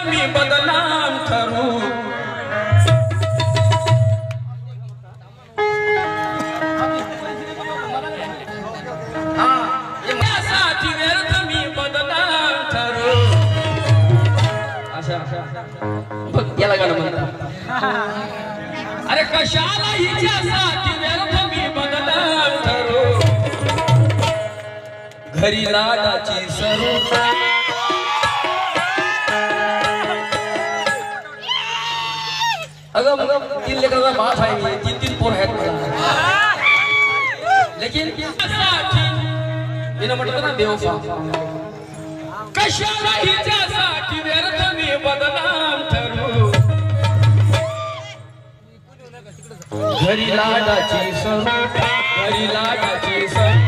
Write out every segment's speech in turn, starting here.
मी बदनाम करू यासाठी व्यर्थ मी बदनाम करू बघ याला गाणं म्हणतात अरे कशाला हिच्यासाठी व्यर्थ मी बदनाम करू घरी लाडाची सरू अगं तीन लेकराचा बाप आहे मी तीन तीन पोर आहेत मला लेकिन हिनं म्हटलं ना बेवफा कशाला हिच्यासाठी व्यर्थ मी बदनाम करू घरी लाडाची सरू घरी लाडाची सरू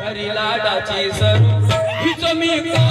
घरी लाडाची सरू हिच मी काय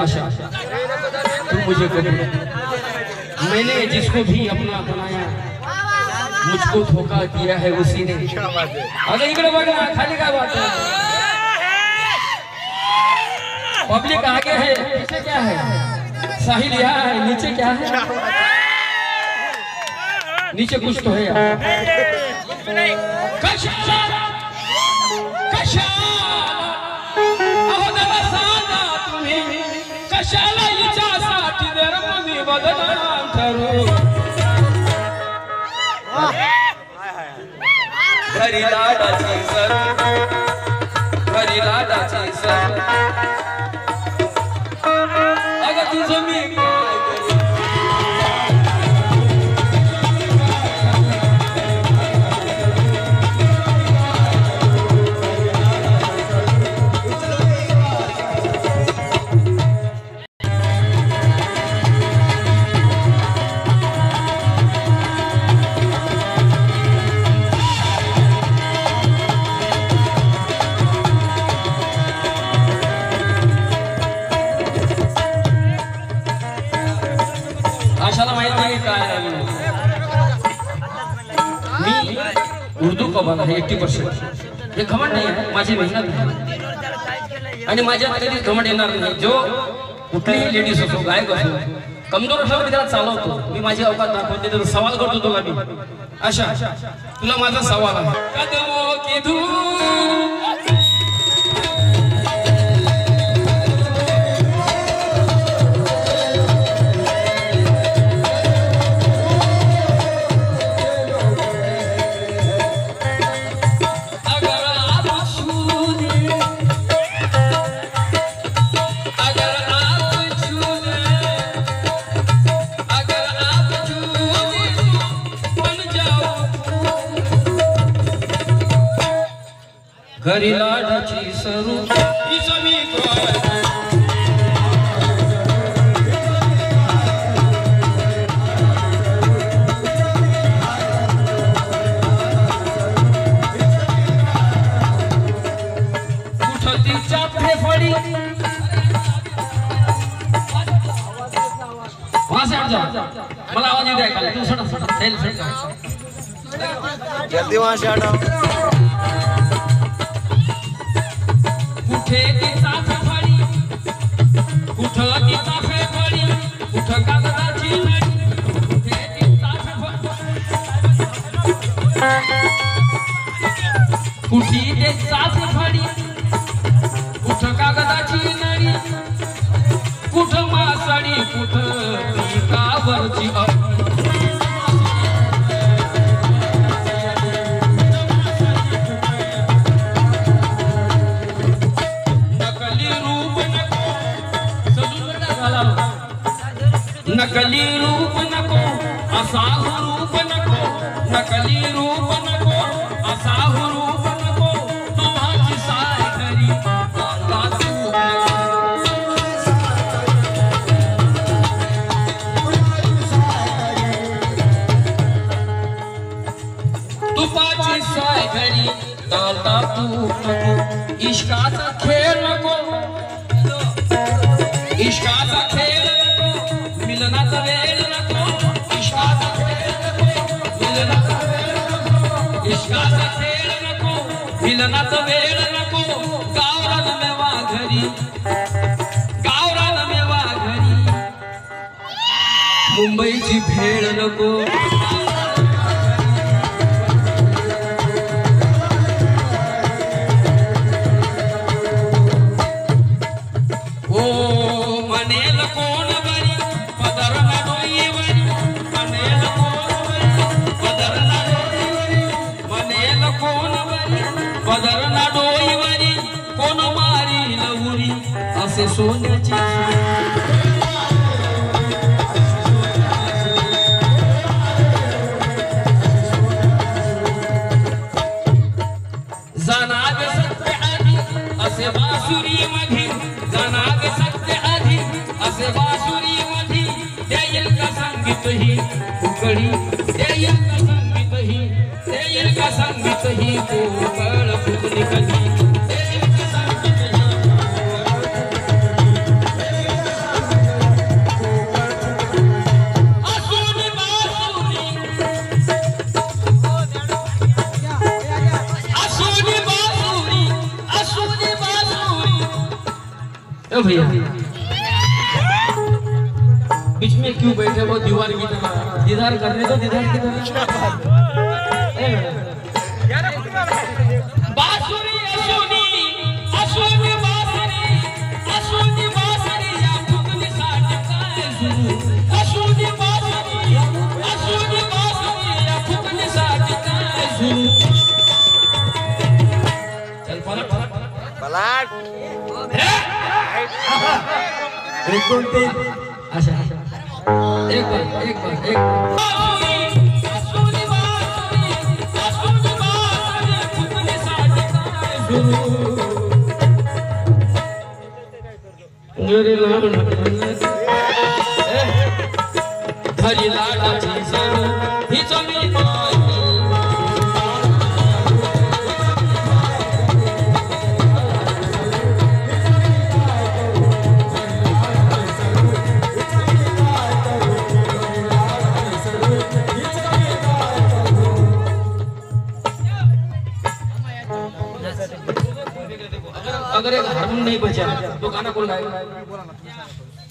आशा तू मुझे कभी मैंने जिसको भी अपना बनाया मुझको धोखा दिया है उसी ने अगर इकडे बघा खाली काय बात है पब्लिक आगे है पीछे क्या है साहिल यहाँ है नीचे क्या है नीचे कुछ तो है यार कशाला हिच्यासाठी व्यर्थ मी बदनाम करू घरी लाडाची सरू घरी लाडाची सरू अगं तुझं मी काय करू उर्दू कबाल है 80%. हे घमंड नाही आहे, माझी मेहनत आहे आणि माझ्यात कधी घमंड येणार नाही. जो कुठलीही लेडीज असो गायक असो कमजोर असो मी त्याला चालवतो. मी माझी अवकात दाखवते तर सवाल करतो तुला मी. आशा तुला माझा सवाल आहे. कदमों की धूल घरी लाडाची सरू इसमी कुठतीच्या फेफडी मला आवाज येऊ द्या. तू सोडा जल्दी वहां से हटाओ. कुठं ती चाफे फळी कुठं कागदाची नळी कुठे ती चाफे कुठी ते चाफे फळी कुठं कागदाची नळी कुठं मासळी कुठं पिकावरची नकली रूप नको असाहू रूप नको नकली रूप नको असाहू रूप नको तुम्हाची साय करी तुपाची साय घरी डालता तूप नको इश्काचा खेळ नको इश्काचा खेळ मिलनाचा वेळ नको इश्काचा खेळ नको मिलनाचा वेळ नको इश्काचा खेळ नको मिलनाचा वेळ नको गावरान मेवा घरी गावरान मेवा घरी मुंबईची भेळ नको असे सोन्याची जानाग सत्य आधी असे बासुरी मधी जानाग सत्य आधी असे बासुरी मधी देईल का संगीत ही उकळी देईल का संगीत ही देईल का संगीत ही उकळ फुटली कधी भैया बीच में क्यों बैठे वो दीवार की तरह दीदार करने दो दीदार की तरह बांसुरी असुनी बांसुरी या फुकली साठी काय सुरू असुनी बांसुरी या फुकली साठी काय सुरू चल पलट एक दोन तीन अच्छा एक बार धरी लाटाची सरू ही जमीन अगर एक हार्मोन नहीं बचा तो गाना कौन गाएगा?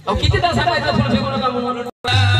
अब कितने दास आएगा फुल फेंको ना